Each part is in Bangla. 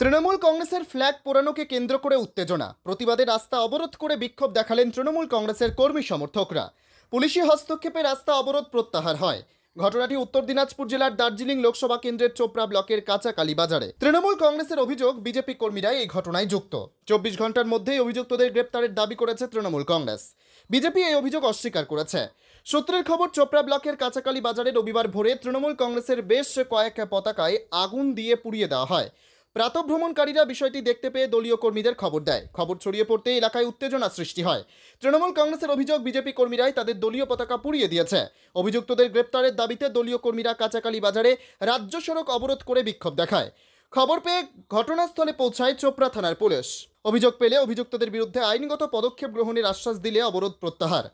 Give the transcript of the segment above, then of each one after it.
তৃণমূল কংগ্রেসের ফ্ল্যাগ পোড়ানোকে কেন্দ্র করে উত্তেজনা। প্রতিবাদে রাস্তা অবরোধ করে বিক্ষোভ দেখালেন তৃণমূল কংগ্রেসের কর্মী সমর্থকরা। পুলিশি হস্তক্ষেপে রাস্তা অবরোধ প্রত্যাহার হয়। ঘটনাটি উত্তর দিনাজপুর জেলার দার্জিলিং লোকসভা কেন্দ্রের চোপড়া ব্লকের কাঁচাকালী বাজারে। তৃণমূল কংগ্রেসের অভিযোগ, বিজেপি কর্মীরাই এই ঘটনায় যুক্ত। 24 ঘন্টার মধ্যেই অভিযুক্তদের গ্রেপ্তারের দাবি করেছে তৃণমূল কংগ্রেস। বিজেপি এই অভিযোগ অস্বীকার করেছে। সূত্রের খবর, চোপড়া ব্লকের কাঁচাকালী বাজারে রবিবার ভোরে তৃণমূল কংগ্রেসের বেশ কয়েক পতাকায় আগুন দিয়ে পুড়িয়ে দেওয়া হয়। প্রাতঃভ্রমণকারীরা বিষয়টি দেখতে পেয়ে দলীয় কর্মীদের খবর দেয়। খবর ছড়িয়ে পড়তে এলাকায় উত্তেজনা সৃষ্টি হয়। তৃণমূল কংগ্রেসের অভিযোগ, বিজেপি কর্মীরাই তাদের দলীয় পতাকা পুড়িয়ে দিয়েছে। অভিযুক্তদের গ্রেপ্তারের দাবিতে দলীয় কর্মীরা কাঁচাকালী বাজারে রাজ্য সড়ক অবরোধ করে বিক্ষোভ দেখায়। খবর পেয়ে ঘটনাস্থলে পৌঁছায় চোপড়া থানার পুলিশ। অভিযোগ পেলে অভিযুক্তদের বিরুদ্ধে আইনগত পদক্ষেপ গ্রহণের আশ্বাস দিলে অবরোধ প্রত্যাহার।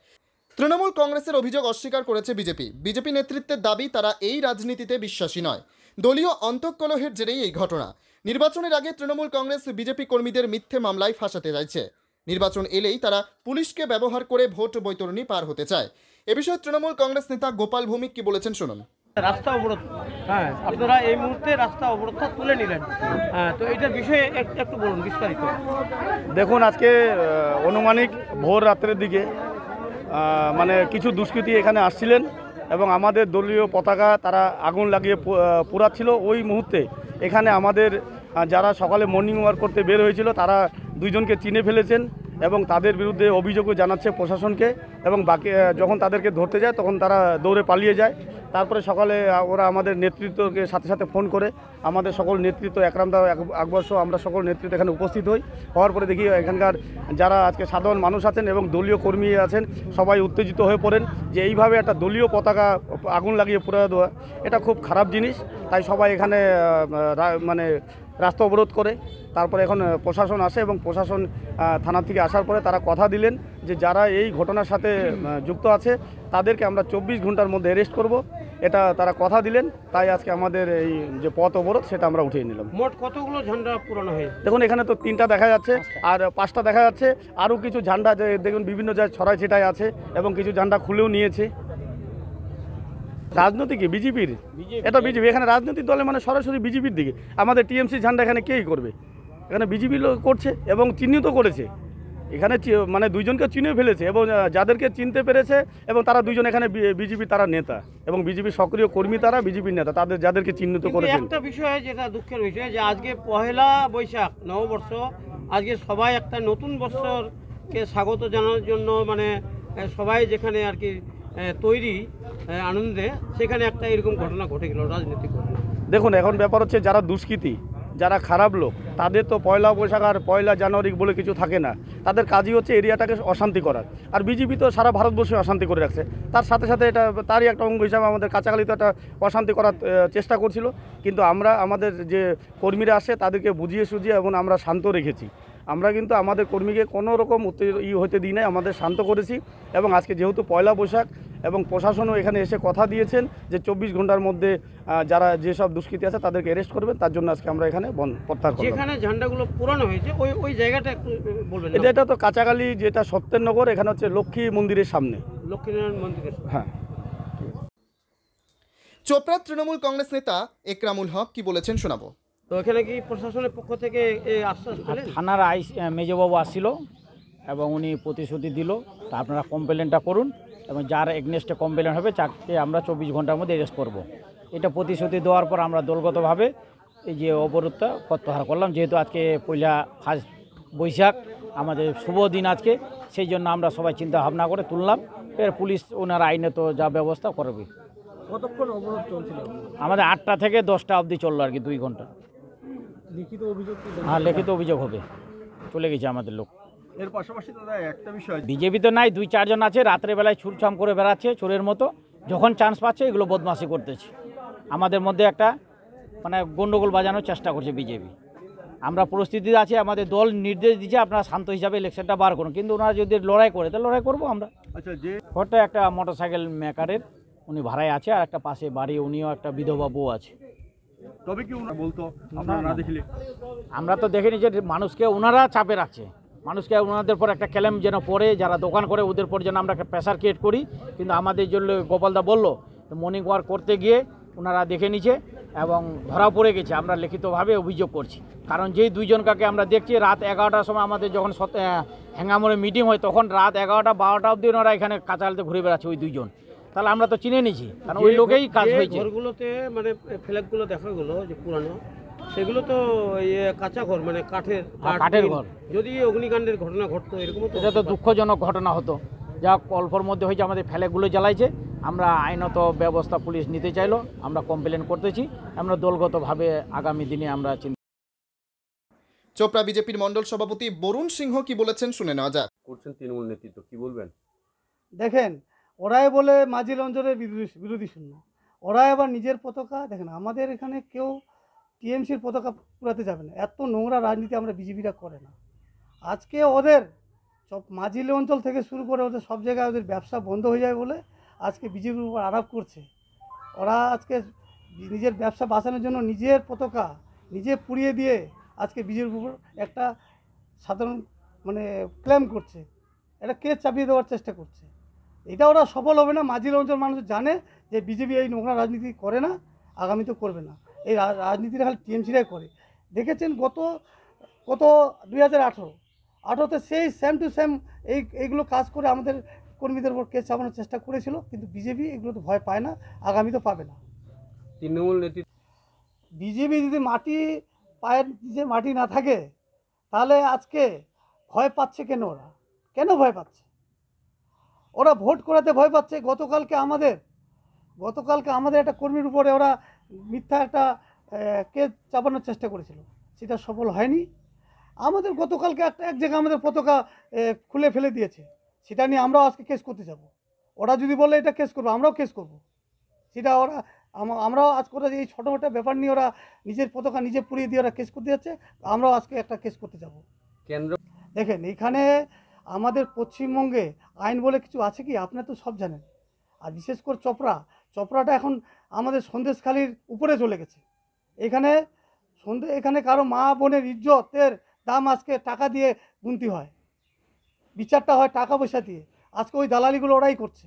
তৃণমূল কংগ্রেসের অভিযোগ অস্বীকার করেছে বিজেপি নেতৃত্বের দাবি, তারা এই রাজনীতিতে বিশ্বাসী নয়। দলীয় অন্তঃকলহের জেরেই এই ঘটনা। নির্বাচনের আগে তৃণমূল কংগ্রেস বিজেপি কর্মীদের মিথ্যে মামলায় ফাঁসাতে চাইছে। নির্বাচন এলেই তারা পুলিশকে ব্যবহার করে ভোট বৈতরণী পার হতে চায়। এ বিষয়ে তৃণমূল কংগ্রেস নেতা গোপাল ভৌমিক কি বলেছেন শুনুন। রাস্তা অবরোধ, আপনারা এই মুহূর্তে রাস্তা অবরোধটা তুলে নিলেন, তো এটার বিষয়ে একটু বলুন বিস্তারিত। দেখুন, আজকে অনুমানিক ভোর রাত্রের দিকে মানে কিছু দুষ্কৃতী এখানে আসছিলেন এবং আমাদের দলীয় পতাকা তারা আগুন লাগিয়ে পোড়াচ্ছিল। ওই মুহূর্তে এখানে আমাদের যারা সকালে মর্নিং ওয়াক করতে বের হয়েছিল তারা দুইজনকে চিনে ফেলেছেন এবং তাদের বিরুদ্ধে অভিযোগও জানাচ্ছে প্রশাসনকে। এবং বাকি যখন তাদেরকে ধরতে যায় তখন তারা দৌড়ে পালিয়ে যায়। তারপরে সকালে ওরা আমাদের নেতৃত্বকে সাথে সাথে ফোন করে, আমাদের সকল নেতৃত্ব একরামদা আকবর সহ আমরা সকল নেতৃত্ব এখানে উপস্থিত হওয়ার পরে দেখি এখানকার যারা আজকে সাধারণ মানুষ আছেন এবং দলীয় কর্মী আছেন সবাই উত্তেজিত হয়ে পড়েন যে এইভাবে একটা দলীয় পতাকা আগুন লাগিয়ে পুড়িয়ে দেওয়া এটা খুব খারাপ জিনিস। তাই সবাই এখানে মানে রাস্তা অবরোধ করে। তারপরে এখন প্রশাসন আসে এবং প্রশাসন থানা থেকে আসার পরে তারা কথা দিলেন যে যারা এই ঘটনার সাথে যুক্ত আছে তাদেরকে আমরা 24 ঘন্টার মধ্যে অ্যারেস্ট করব, এটা তারা কথা দিলেন। তাই আজকে আমাদের এই যে পথ অবরোধ সেটা আমরা উঠিয়ে নিলাম। মোট কতগুলো ঝান্ডা পুরানো হয়েছে? দেখুন, এখানে তো 3টা দেখা যাচ্ছে আর 5টা দেখা যাচ্ছে। আরও কিছু ঝান্ডা দেখুন বিভিন্ন জায়গায় ছড়াই ছিটায় আছে এবং কিছু ঝান্ডা খুলেও নিয়েছে। রাজনৈতিক বিজেপির, এটা বিজেপি এখানে রাজনৈতিক দলে মানে সরাসরি বিজেপির দিকে। আমাদের টিএমসি ঝান্ডা এখানে কেই করবে? এখানে বিজেপি করছে এবং চিহ্নিত করেছে। এখানে মানে দুইজনকে চিনে ফেলেছে এবং যাদেরকে চিনতে পেরেছে এবং তারা দুইজন এখানে বিজেপি তারা নেতা এবং বিজেপি সক্রিয় কর্মী, তারা বিজেপির নেতা, তাদের যাদেরকে চিহ্নিত করেছে। একটা বিষয় যেটা দুঃখের বিষয় যে আজকে পহেলা বৈশাখ নববর্ষ, আজকে সবাই একটা নতুন বছরকে স্বাগত জানানোর জন্য মানে সবাই যেখানে আর কি তৈরি আনন্দে, সেখানে একটা এরকম ঘটনা ঘটে গেল, রাজনৈতিক ঘটনা। দেখুন, এখন ব্যাপার হচ্ছে যারা দুষ্কৃতী, যারা খারাপ লোক, তাদের তো পয়লা বৈশাখ আর পয়লা জানুয়ারি বলে কিছু থাকে না। তাদের কাজই হচ্ছে এরিয়াটাকে অশান্তি করার। আর বিজেপি তো সারা ভারতবর্ষে অশান্তি করে রাখছে। তার সাথে সাথে এটা তারই একটা অঙ্গ হিসাবে আমাদের কাছাকাছি তো একটা অশান্তি করার চেষ্টা করছিল। কিন্তু আমরা আমাদের যে কর্মীরা আসে তাদেরকে বুঝিয়ে সুঝিয়ে এবং আমরা শান্ত রেখেছি। আমরা কিন্তু আমাদের কর্মীকে কোনো রকম হতে দিই নাই, আমাদের শান্ত করেছি। এবং আজকে যেহেতু পয়লা বৈশাখ এবং প্রশাসনও এখানে এসে কথা দিয়েছেন যে 24 ঘন্টার মধ্যে যারা যেসব দুষ্কৃতী আছে তাদেরকে অ্যারেস্ট করবেন, তার জন্য আজকে আমরা এখানে প্রত্যাহার করলাম। যেখানে ঝান্ডাগুলো পুরানো হয়েছে ওই জায়গাটা একটু বলবেন? এটা তো কাঁচাকালী, যেটা সত্যেরনগর, এখানে হচ্ছে লক্ষ্মী মন্দিরের সামনে, লক্ষ্মীনারায়ণ মন্দিরের। হ্যাঁ। চোপড়ার তৃণমূল কংগ্রেস নেতা একরামুল হক কি বলেছেন শোনাবো। তো এখানে কি প্রশাসনের পক্ষ থেকে আশ্বাস পেলেন? থানার মেজবাবু আসছিল এবং উনি প্রতিশ্রুতি দিল তা আপনারা কমপ্লেনটা করুন এবং যার এগনেস্টে কমপ্লেন হবে তাকে আমরা 24 ঘন্টার মধ্যে অ্যারেস্ট করব। এটা প্রতিশ্রুতি দেওয়ার পর আমরা দলগতভাবে এই যে অবরোধটা প্রত্যাহার করলাম। যেহেতু আজকে পয়লা ফার্স্ট বৈশাখ, আমাদের শুভ দিন আজকে, সেই জন্য আমরা সবাই চিন্তা ভাবনা করে তুললাম। এর পুলিশ ওনারা আইনে তো যা ব্যবস্থা করবে। কতক্ষণ অবরোধ চলছিল? আমাদের 8টা থেকে 10টা অবধি চললো আর কি, 2 ঘন্টা। লিখিত অভিযোগ? হ্যাঁ, লিখিত অভিযোগ হবে, চলে গেছে আমাদের লোক। এর পাশাপাশি দাদা একটা বিষয়, বিজেপি তো নাই, 2-4 জন আছে, রাত্রেবেলায় ছুটছাম করে বেড়াচ্ছে চোরের মতো, যখন চান্স পাচ্ছে এগুলো বদমাশি করতেছে। আমাদের মধ্যে একটা মানে গন্ডগোল বাজানোর চেষ্টা করছে বিজেপি। আমরা পরিস্থিতিতে আছি, আমাদের দল নির্দেশ দিচ্ছে আপনারা শান্ত হিসাবে ইলেকশনটা বার করুন, কিন্তু ওনারা যদি লড়াই করে তাহলে লড়াই করবো আমরা। আচ্ছা, যে ঘরটা একটা মোটরসাইকেল মেকারের, উনি ভাড়ায় আছে, আর একটা পাশে বাড়ি, উনিও একটা বিধবা বউ আছে। তবে কি ওনারা বলতো আপনারা না দেখলে? আমরা তো দেখিনি যে মানুষকে ওনারা চাপে রাখছে, মানুষকে ওনাদের পর একটা ক্লেম যেন পড়ে, যারা দোকান করে ওদের পর যেন আমরা একটা প্রেশার ক্রিয়েট করি। কিন্তু আমাদের জন্য গোপালদা বললো মর্নিং ওয়াক করতে গিয়ে ওনারা দেখে নিচ্ছে এবং ধরা পড়ে গেছে। আমরা লিখিতভাবে অভিযোগ করছি, কারণ যেই দুইজনকে আমরা দেখছি রাত 11টার সময় আমাদের যখন হ্যাঙ্গামোড়ে মিটিং হয় তখন রাত 11টা 12টা অবধি ওরা এখানে কাঁচালতে ঘুরে বেড়াচ্ছে ওই দুইজন। তাহলে আমরা তো চিনে নিয়েছি, কারণ ওই লোকেই কাজ হয়েছে। ঘরগুলোতে মানে ফ্ল্যাগগুলো দেখা গেলো যে পুরানো, সেগুলো তো কাঁচা ঘর, মানে কাঠের ঘর। যদি অগ্নিকাণ্ডের ঘটনা ঘটতো এরকম তো এটা তো দুঃখজনক ঘটনা হতো। যা অল্পর মধ্যে হয়েছে, আমাদের ফ্ল্যাগগুলো জ্বালাইছে। আমরা আইনত ব্যবস্থা পুলিশ নিতে চাইলো, আমরা কমপ্লেন করতেছি। আমরা দলগতভাবে আগামী দিনে আমরা চোপড়া বিজেপির মণ্ডল সভাপতি বরুণ সিংহ কি বলেছেন শুনে নেওয়া যাক। করছেন তৃণমূল নেতৃত্ব, কি বলবেন? দেখেন, ওরাই বলে মাঝিল অঞ্চলের বিরোধী শূন্য, ওরাই আবার নিজের পতাকা। দেখেন, আমাদের এখানে কেউ টিএমসির পতাকা পুরাতে যাবে না। এত নোংরা রাজনীতি আমরা বিজেপিরা করে না। আজকে ওদের সব মাঝিল অঞ্চল থেকে শুরু করে ওদের সব জায়গায় ওদের ব্যবসা বন্ধ হয়ে যায় বলে আজকে বিজেপির উপর আরোপ করছে। ওরা আজকে নিজের ব্যবসা বাঁচানোর জন্য নিজের পতাকা নিজে পুড়িয়ে দিয়ে আজকে বিজেপির উপর একটা সাধারণ মানে ক্লেম করছে, এটা কেস চাপিয়ে দেওয়ার চেষ্টা করছে। এটা ওরা সফল হবে না। মাঝিল অঞ্চল মানুষ জানে যে বিজেপি এই নোংরা রাজনীতি করে না, আগামীতে করবে না। এই রাজনীতিটা খালি টিএমসিরাই করে। দেখেছেন গত 2018-তে সেই সেম টু সেম এইগুলো কাজ করে আমাদের কর্মীদের উপর কেস চাপানোর চেষ্টা করেছিল, কিন্তু বিজেপি এগুলো তো ভয় পায় না, আগামীতে পাবে না। তৃণমূল নেতৃত্ব বিজেপি যদি পায়ের নিচে মাটি না থাকে তাহলে আজকে ভয় পাচ্ছে কেন? ওরা কেন ভয় পাচ্ছে? ওরা ভোট করাতে ভয় পাচ্ছে। গতকালকে আমাদের একটা কর্মীর উপরে ওরা মিথ্যা একটা কেস চাপানোর চেষ্টা করেছিল, সেটা সফল হয়নি। আমাদের গতকালকে এক জায়গায় আমাদের পতাকা খুলে ফেলে দিয়েছে, সেটা নিয়ে আমরাও আজকে কেস করতে যাব। ওরা যদি বলে এটা কেস করবো, আমরাও কেস করব। সেটা আমরাও আজ করে এই ছোটো ছোটো ব্যাপার নিয়ে ওরা নিজের পতাকা নিজে পুড়িয়ে দিয়ে ওরা কেস করতে যাচ্ছে, আমরাও আজকে একটা কেস করতে যাব। কেন্দ্র দেখেন, এখানে আমাদের পশ্চিমবঙ্গে আইন বলে কিছু আছে কি? আপনারা তো সব জানেন। আর বিশেষ করে চপড়াটা এখন আমাদের সন্দেশখালির উপরে চলে গেছে। এখানে কারো মা বোনের ইজ্জতের দাম আজকে টাকা দিয়ে গুনতি হয়, বিচারটা হয় টাকা পয়সা দিয়ে। আজকে ওই দালালিগুলো ওরাই করছে,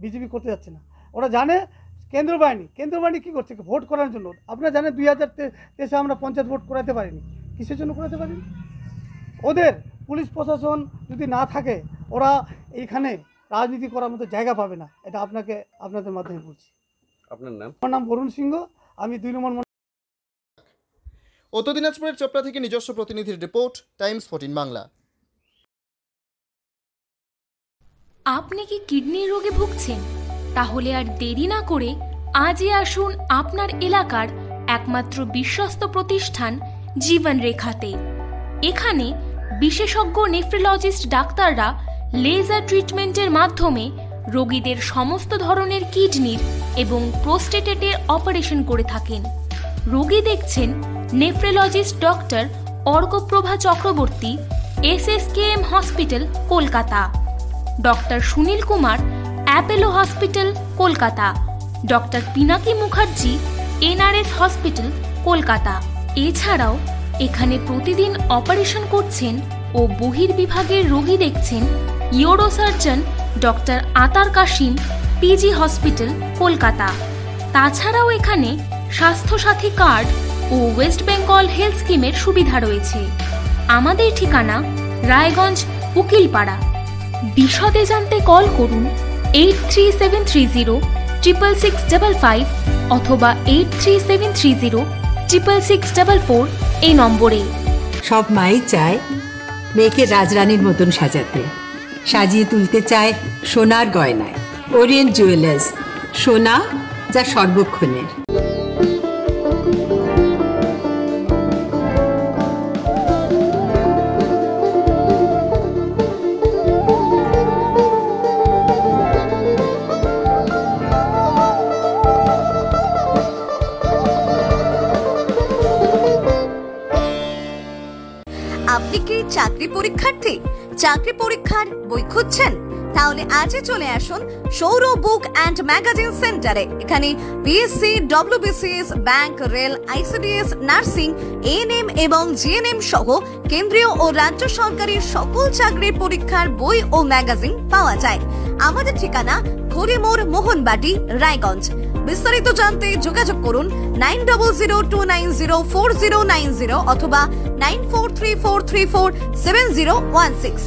বিজেপি করতে যাচ্ছে না। ওরা জানে কেন্দ্র বাহিনী কী করছে ভোট করার জন্য। আপনারা জানেন 2023 আমরা পঞ্চায়েত ভোট করাতে পারিনি। কিসের জন্য করাতে পারিনি? ওদের পুলিশ প্রশাসন যদি না থাকে ওরা এইখানে রাজনীতি করার মতো জায়গা পাবে না। এটা আপনাদের মাধ্যমে বলছি। আপনার নাম? আমার নাম বরুণ সিংহ, আমি 2 নম্বর। উত্তর দিনাজপুরের চোপড়া থেকে নিজস্ব প্রতিনিধির রিপোর্ট, টাইমস 14 বাংলা। আপনি কি কিডনির রোগে ভুগছেন? তাহলে আর দেরি না করে আজই আসুন আপনার এলাকার একমাত্র বিশ্বস্ত প্রতিষ্ঠান জীবন রেখাতে। এখানে বিশেষজ্ঞ নেফ্রোলজিস্ট ডাক্তাররা লেজার ট্রিটমেন্টের মাধ্যমে রোগীদের সমস্ত ধরনের কিডনির এবং প্রোস্টেটেটের অপারেশন করে থাকেন। রোগী দেখছেন nephrologist doctor Arkaprava Chakraborty, SSKM hospital, Kolkata. Doctor Sunil Kumar, Apollo hospital, Kolkata. Doctor Pinaki Mukherjee, NRS hospital, Kolkata. এছাড়াও এখানে প্রতিদিন অপারেশন করছেন ও বহির্বিভাগের রোগী দেখছেন ইউরোসার্জন ডক্টর আতার কাশিম, PG হসপিটাল, কলকাতা। তাছাড়াও এখানে স্বাস্থ্যসাথী কার্ড ও ওয়েস্ট বেঙ্গল হেলথ স্কিমের সুবিধা রয়েছে। আমাদের ঠিকানা রায়গঞ্জ, উকিলপাড়া। বিশদে জানতে কল করুন 8373066655 অথবা 8373066644 এই নম্বরে। সব মাই চায় মেয়েকে রাজরানীর মতন সাজাতে, সাজিয়ে তুলতে চায় সোনার গয়নায়। ওরিয়েন্ট জুয়েলার্স, সোনা যা সর্বক্ষণের। আপনি কি চাকরি পরীক্ষার্থী? চাকরি পরীক্ষার বই খুঁজছেন? তাহলে আজই চলে আসুন সৌর বুক অ্যান্ড ম্যাগাজিন সেন্টারে। এখানে BSc, WBCS, bank, rail, ICDS, nursing, ANM এবং GNM সহ কেন্দ্রীয় ও রাজ্য সরকারের সকল চাকরির পরীক্ষার বই ও ম্যাগাজিন পাওয়া যায়। আমাদের ঠিকানা হরিমোড়, মোহনবাটি, রায়গঞ্জ। বিস্তারিত জানতে যোগাযোগ করুন 9002904090 অথবা 9434347016।